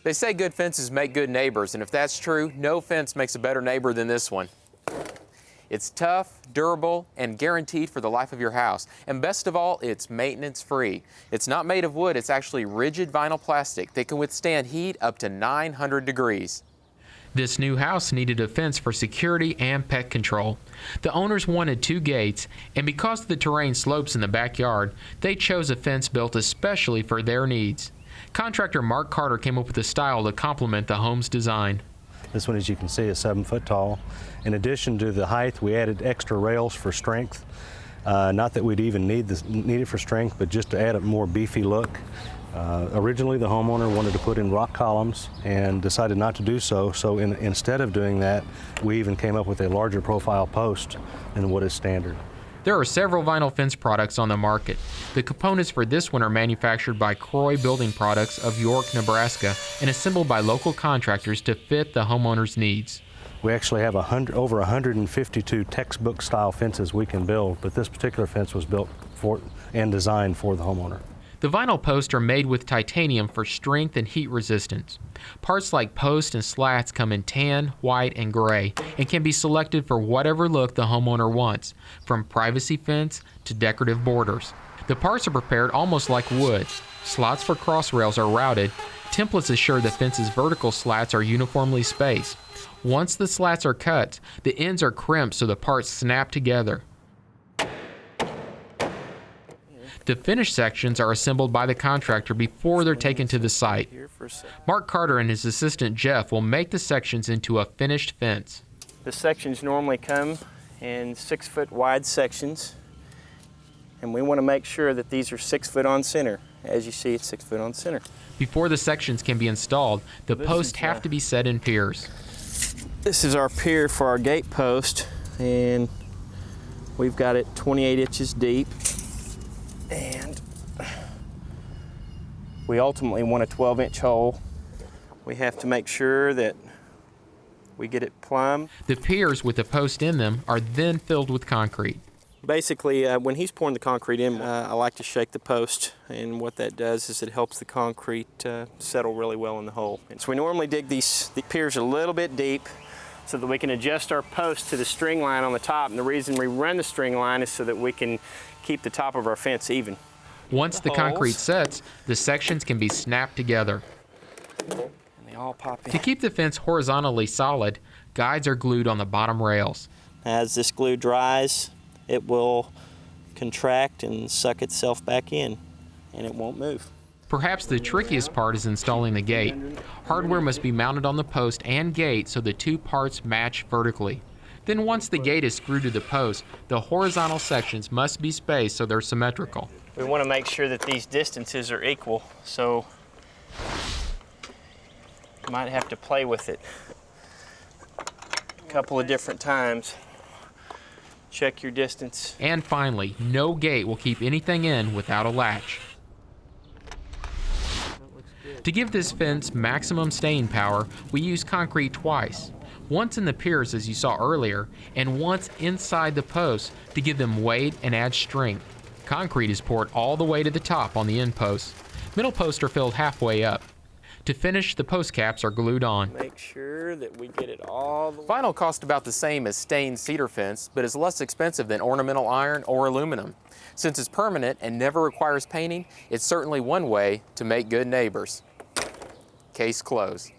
They say good fences make good neighbors, and if that's true, no fence makes a better neighbor than this one. It's tough, durable, and guaranteed for the life of your house. And best of all, it's maintenance-free. It's not made of wood, it's actually rigid vinyl plastic that can withstand heat up to 900 degrees. This new house needed a fence for security and pet control. The owners wanted 2 gates, and because the terrain slopes in the backyard, they chose a fence built especially for their needs. Contractor Mark Carter came up with a style to complement the home's design. This one, as you can see, is 7 foot tall. In addition to the height, we added extra rails for strength. Not that we'd even need it for strength, but just to add a more beefy look. Originally, the homeowner wanted to put in rock columns and decided not to do so. So instead of doing that, we even came up with a larger profile post than what is standard. There are several vinyl fence products on the market. The components for this one are manufactured by Croy Building Products of York, Nebraska, and assembled by local contractors to fit the homeowner's needs. We actually have over 152 textbook-style fences we can build, but this particular fence was built for and designed for the homeowner. The vinyl posts are made with titanium for strength and heat resistance. Parts like posts and slats come in tan, white, and gray and can be selected for whatever look the homeowner wants, from privacy fence to decorative borders. The parts are prepared almost like wood. Slots for cross rails are routed. Templates assure the fence's vertical slats are uniformly spaced. Once the slats are cut, the ends are crimped so the parts snap together. The finished sections are assembled by the contractor before they're taken to the site. Mark Carter and his assistant Jeff will make the sections into a finished fence. The sections normally come in 6 foot wide sections, and we want to make sure that these are 6 foot on center. As you see, it's 6 foot on center. Before the sections can be installed, the posts have to be set in piers. This is our pier for our gate post, and we've got it 28 inches deep. And we ultimately want a 12-inch hole. We have to make sure that we get it plumb. The piers with the post in them are then filled with concrete. Basically, when he's pouring the concrete in, I like to shake the post, and what that does is it helps the concrete settle really well in the hole. And so we normally dig the piers a little bit deep so that we can adjust our post to the string line on the top. And the reason we run the string line is so that we can keep the top of our fence even. Once the concrete sets, the sections can be snapped together. And they all pop in. To keep the fence horizontally solid, guides are glued on the bottom rails. As this glue dries, it will contract and suck itself back in, and it won't move. Perhaps the trickiest part is installing the gate. Hardware must be mounted on the post and gate so the 2 parts match vertically. Then once the gate is screwed to the post, the horizontal sections must be spaced so they're symmetrical. We want to make sure that these distances are equal, so you might have to play with it a couple of different times. Check your distance. And finally, no gate will keep anything in without a latch. To give this fence maximum staying power, we use concrete twice. Once in the piers, as you saw earlier, and once inside the posts to give them weight and add strength. Concrete is poured all the way to the top on the end posts. Middle posts are filled halfway up. To finish, the post caps are glued on. Make sure that we get it all the way. Vinyl costs about the same as stained cedar fence, but is less expensive than ornamental iron or aluminum. Since it's permanent and never requires painting, it's certainly one way to make good neighbors. Case closed.